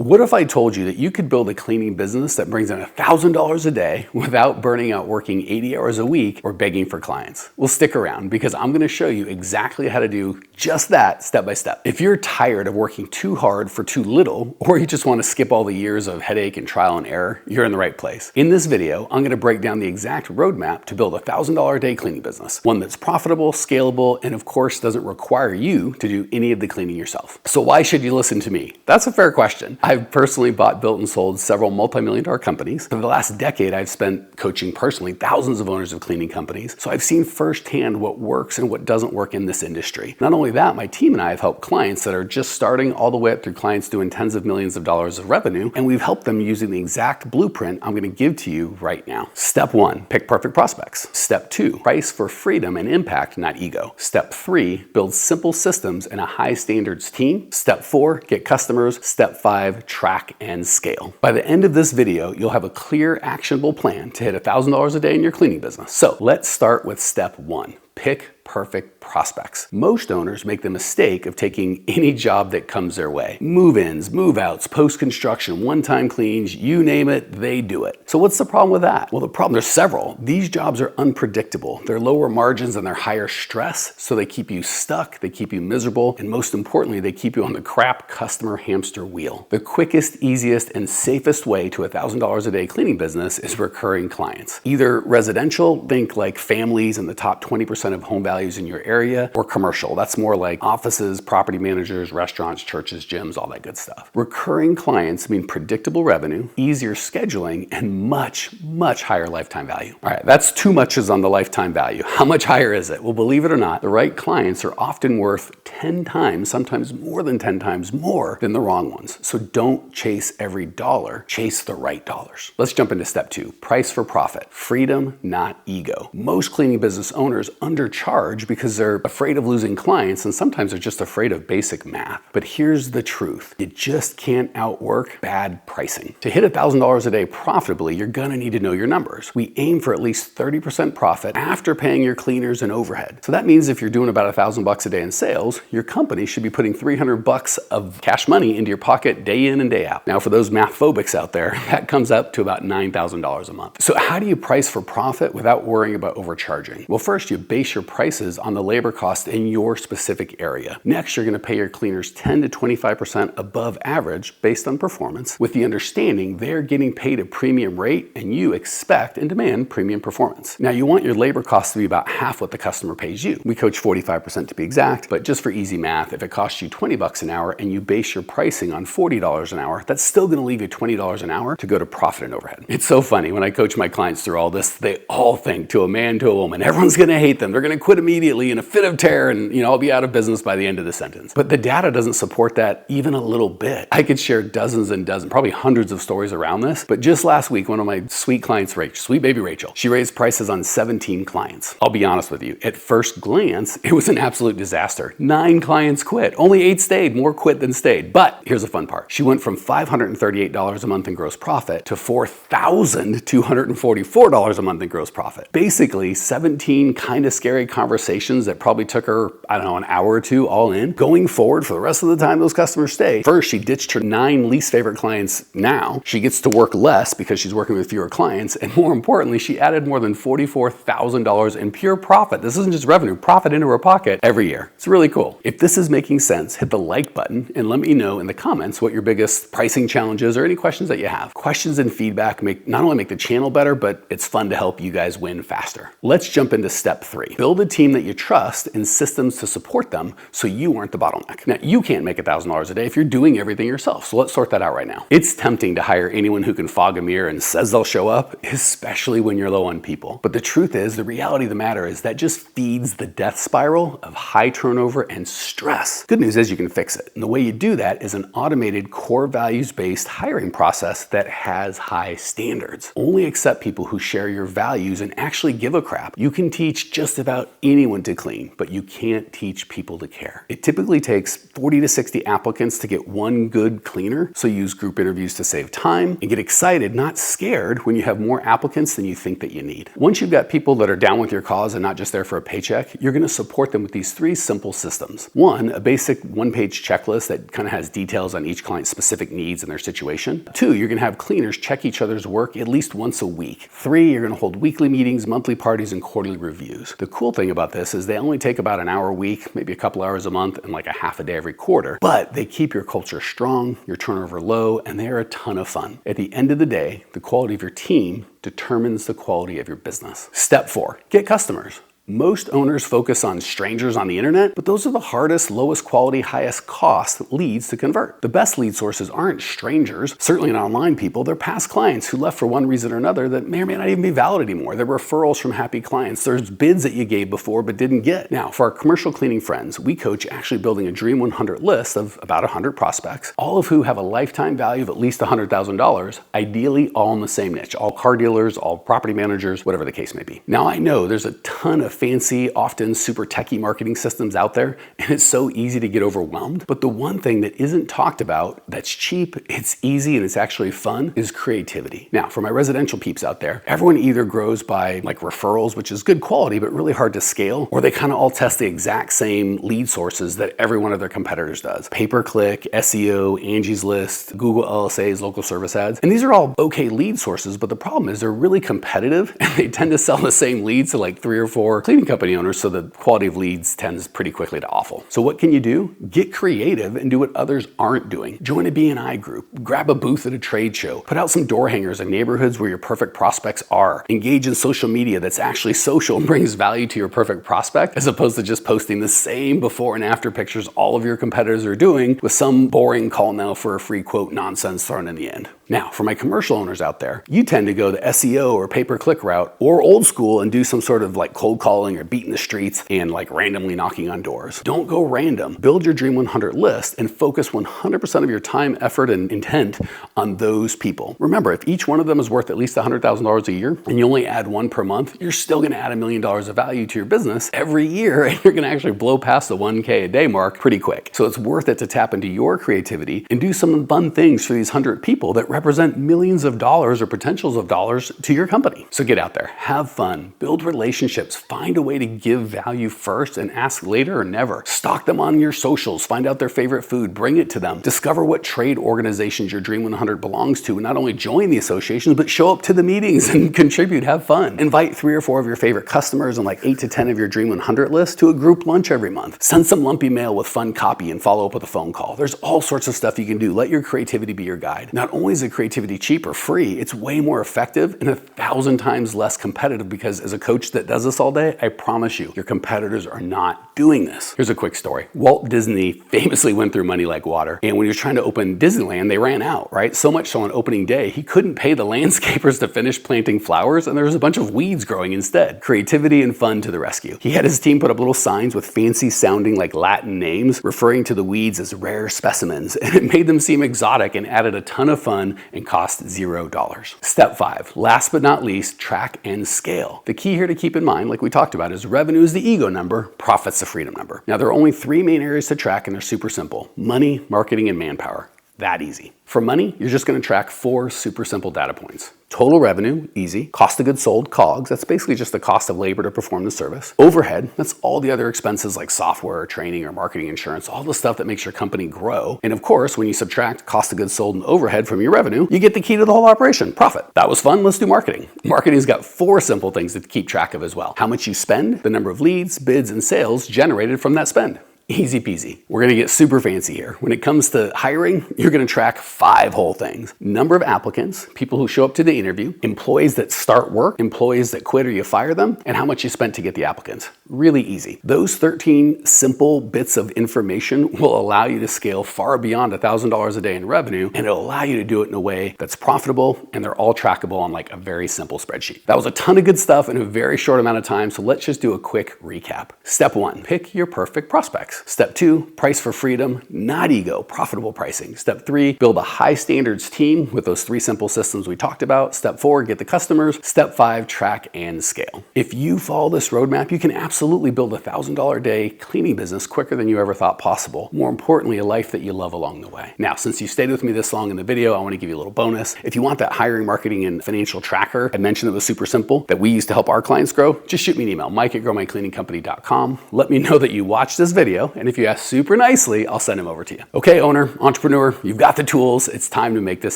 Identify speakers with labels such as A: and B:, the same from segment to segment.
A: What if I told you that you could build a cleaning business that brings in $1,000 a day without burning out working 80 hours a week or begging for clients? Well, stick around because I'm going to show you exactly how to do just that step by step. If you're tired of working too hard for too little, or you just want to skip all the years of headache and trial and error, you're in the right place. In this video, I'm going to break down the exact roadmap to build a $1,000 a day cleaning business, one that's profitable, scalable, and of course doesn't require you to do any of the cleaning yourself. So why should you listen to me? That's a fair question. I've personally bought, built, and sold several multi-million-dollar companies. For the last decade, I've spent coaching personally thousands of owners of cleaning companies, so I've seen firsthand what works and what doesn't work in this industry. Not only that, my team and I have helped clients that are just starting all the way up through clients doing tens of millions of dollars of revenue, and we've helped them using the exact blueprint I'm going to give to you right now. Step 1, pick perfect prospects. Step 2, price for freedom and impact, not ego. Step 3, build simple systems and a high standards team. Step 4, get customers. Step 5, track and scale. By the end of this video, you'll have a clear, actionable plan to hit $1,000 a day in your cleaning business. So let's start with step 1. Pick perfect prospects. Most owners make the mistake of taking any job that comes their way. Move-ins, move-outs, post-construction, one-time cleans, you name it, they do it. So what's the problem with that? Well, there's several. These jobs are unpredictable. They're lower margins and they're higher stress, so they keep you stuck, they keep you miserable, and most importantly, they keep you on the crap customer hamster wheel. The quickest, easiest, and safest way to $1,000 a day cleaning business is recurring clients. Either residential, think like families in the top 20% of home values in your area, or commercial. That's more like offices, property managers, restaurants, churches, gyms, all that good stuff. Recurring clients mean predictable revenue, easier scheduling, and much, much higher lifetime value. All right, that's too much is on the lifetime value. How much higher is it? Well, believe it or not, the right clients are often worth 10 times, sometimes more than 10 times more than the wrong ones. So don't chase every dollar, chase the right dollars. Let's jump into step 2, price for profit. Freedom, not ego. Most cleaning business owners undercharge because they're afraid of losing clients, and sometimes they're just afraid of basic math. But here's the truth. You just can't outwork bad pricing. To hit $1,000 a day profitably, you're gonna need to know your numbers. We aim for at least 30% profit after paying your cleaners and overhead. So that means if you're doing about $1,000 a day in sales, your company should be putting $300 of cash money into your pocket day in and day out. Now, for those math phobics out there, that comes up to about $9,000 a month. So how do you price for profit without worrying about overcharging? Well, first, you base your prices on the labor cost in your specific area. Next, you're going to pay your cleaners 10 to 25% above average based on performance, with the understanding they're getting paid a premium rate and you expect and demand premium performance. Now, you want your labor cost to be about half what the customer pays you. We coach 45% to be exact, but just for easy math, if it costs you $20 an hour and you base your pricing on $40 an hour, that's still going to leave you $20 an hour to go to profit and overhead. It's so funny when I coach my clients through all this, they all think to a man, to a woman, everyone's going to hate them. They're going to quit immediately in a fit of terror and I'll be out of business by the end of the sentence. But the data doesn't support that even a little bit. I could share dozens and dozens, probably hundreds of stories around this, but just last week, one of my sweet clients, Rachel, sweet baby Rachel, she raised prices on 17 clients. I'll be honest with you, at first glance, it was an absolute disaster. 9 clients quit, only 8 stayed, more quit than stayed. But here's the fun part. She went from $538 a month in gross profit to $4,244 a month in gross profit. Basically, 17 kind of scary conversations that probably took her, I don't know, an hour or two all in. Going forward for the rest of the time those customers stay, first she ditched her 9 least favorite clients. Now she gets to work less because she's working with fewer clients, and more importantly, she added more than $44,000 in pure profit. This isn't just revenue, profit into her pocket every year. It's really cool. If this is making sense, hit the like button and let me know in the comments what your biggest pricing challenges or any questions that you have. Questions and feedback not only make the channel better, but it's fun to help you guys win faster. Let's jump into step 3. Build a team that you trust and systems to support them so you aren't the bottleneck. Now, you can't make $1,000 a day if you're doing everything yourself, so let's sort that out right now. It's tempting to hire anyone who can fog a mirror and says they'll show up, especially when you're low on people. But the truth is, the reality of the matter is that just feeds the death spiral of high turnover and stress. Good news is you can fix it. And the way you do that is an automated core values-based hiring process that has high standards. Only accept people who share your values and actually give a crap. You can teach just about anyone to clean, but you can't teach people to care. It typically takes 40 to 60 applicants to get one good cleaner, so use group interviews to save time and get excited, not scared, when you have more applicants than you think that you need. Once you've got people that are down with your cause and not just there for a paycheck, you're going to support them with these three simple systems. One, a basic one-page checklist that kind of has details on each client's specific needs and their situation. Two, you're going to have cleaners check each other's work at least once a week. Three, you're going to hold weekly meetings, monthly parties, and quarterly reviews. The cool thing about this is they only take about an hour a week, maybe a couple hours a month, and like a half a day every quarter. But they keep your culture strong, your turnover low, and they are a ton of fun. At the end of the day, the quality of your team determines the quality of your business. Step 4, get customers. Most owners focus on strangers on the internet, but those are the hardest, lowest quality, highest cost leads to convert. The best lead sources aren't strangers, certainly not online people. They're past clients who left for one reason or another that may or may not even be valid anymore. They're referrals from happy clients. There's bids that you gave before but didn't get. Now, for our commercial cleaning friends, we coach actually building a Dream 100 list of about 100 prospects, all of who have a lifetime value of at least $100,000, ideally all in the same niche, all car dealers, all property managers, whatever the case may be. Now, I know there's a ton of fancy, often super techie marketing systems out there, and it's so easy to get overwhelmed. But the one thing that isn't talked about that's cheap, it's easy, and it's actually fun is creativity. Now, for my residential peeps out there, everyone either grows by like referrals, which is good quality, but really hard to scale, or they kind of all test the exact same lead sources that every one of their competitors does. Pay-per-click, SEO, Angie's List, Google LSAs, local service ads. And these are all okay lead sources, but the problem is they're really competitive and they tend to sell the same leads to like 3 or 4 cleaning company owners, so the quality of leads tends pretty quickly to awful. So what can you do? Get creative and do what others aren't doing. Join a BNI group, grab a booth at a trade show, put out some door hangers in neighborhoods where your perfect prospects are. Engage in social media that's actually social and brings value to your perfect prospect, as opposed to just posting the same before and after pictures all of your competitors are doing with some boring call now for a free quote nonsense thrown in the end. Now, for my commercial owners out there, you tend to go the SEO or pay-per-click route or old school and do some sort of like cold calling or beating the streets and like randomly knocking on doors. Don't go random. Build your Dream 100 list and focus 100% of your time, effort, and intent on those people. Remember, if each one of them is worth at least $100,000 a year and you only add one per month, you're still going to add $1 million of value to your business every year, and you're going to actually blow past the 1K a day mark pretty quick. So it's worth it to tap into your creativity and do some fun things for these 100 people that represent millions of dollars or potentials of dollars to your company. So get out there, have fun, build relationships, find a way to give value first and ask later or never. Stalk them on your socials, find out their favorite food, bring it to them. Discover what trade organizations your Dream 100 belongs to, and not only join the associations, but show up to the meetings and contribute, have fun. Invite 3 or 4 of your favorite customers and like 8 to 10 of your Dream 100 list to a group lunch every month. Send some lumpy mail with fun copy and follow up with a phone call. There's all sorts of stuff you can do. Let your creativity be your guide. Not only is the creativity cheap or free, it's way more effective and 1,000 times less competitive, because as a coach that does this all day, I promise you, your competitors are not doing this. Here's a quick story. Walt Disney famously went through money like water, and when he was trying to open Disneyland, they ran out, right? So much so on opening day, he couldn't pay the landscapers to finish planting flowers, and there was a bunch of weeds growing instead. Creativity and fun to the rescue. He had his team put up little signs with fancy sounding like Latin names, referring to the weeds as rare specimens, and it made them seem exotic and added a ton of fun and cost $0. Step 5, last but not least, track and scale. The key here to keep in mind, like we talked about, is revenue is the ego number, profit's the freedom number. Now, there are only 3 main areas to track, and they're super simple: money, marketing, and manpower. That easy. For money, you're just going to track 4 super simple data points. Total revenue, easy. Cost of goods sold, COGS, that's basically just the cost of labor to perform the service. Overhead, that's all the other expenses like software or training or marketing, insurance, all the stuff that makes your company grow. And of course, when you subtract cost of goods sold and overhead from your revenue, you get the key to the whole operation, profit. That was fun, let's do marketing. Marketing's got 4 simple things to keep track of as well: how much you spend, the number of leads, bids, and sales generated from that spend. Easy peasy. We're gonna get super fancy here. When it comes to hiring, you're gonna track 5 whole things: number of applicants, people who show up to the interview, employees that start work, employees that quit or you fire them, and how much you spent to get the applicants. Really easy. Those 13 simple bits of information will allow you to scale far beyond $1,000 a day in revenue, and it'll allow you to do it in a way that's profitable, and they're all trackable on like a very simple spreadsheet. That was a ton of good stuff in a very short amount of time, so let's just do a quick recap. Step 1, pick your perfect prospects. Step 2, price for freedom, not ego, profitable pricing. Step 3, build a high standards team with those 3 simple systems we talked about. Step 4, get the customers. Step 5, track and scale. If you follow this roadmap, you can absolutely absolutely build a $1,000 a day cleaning business quicker than you ever thought possible. More importantly, a life that you love along the way. Now, since you stayed with me this long in the video, I want to give you a little bonus. If you want that hiring, marketing, and financial tracker I mentioned that was super simple, that we use to help our clients grow, just shoot me an email, mike@growmycleaningcompany.com. Let me know that you watched this video, and if you ask super nicely, I'll send them over to you. Okay, owner, entrepreneur, you've got the tools. It's time to make this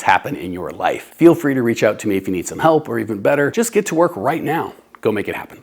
A: happen in your life. Feel free to reach out to me if you need some help, or even better, just get to work right now. Go make it happen.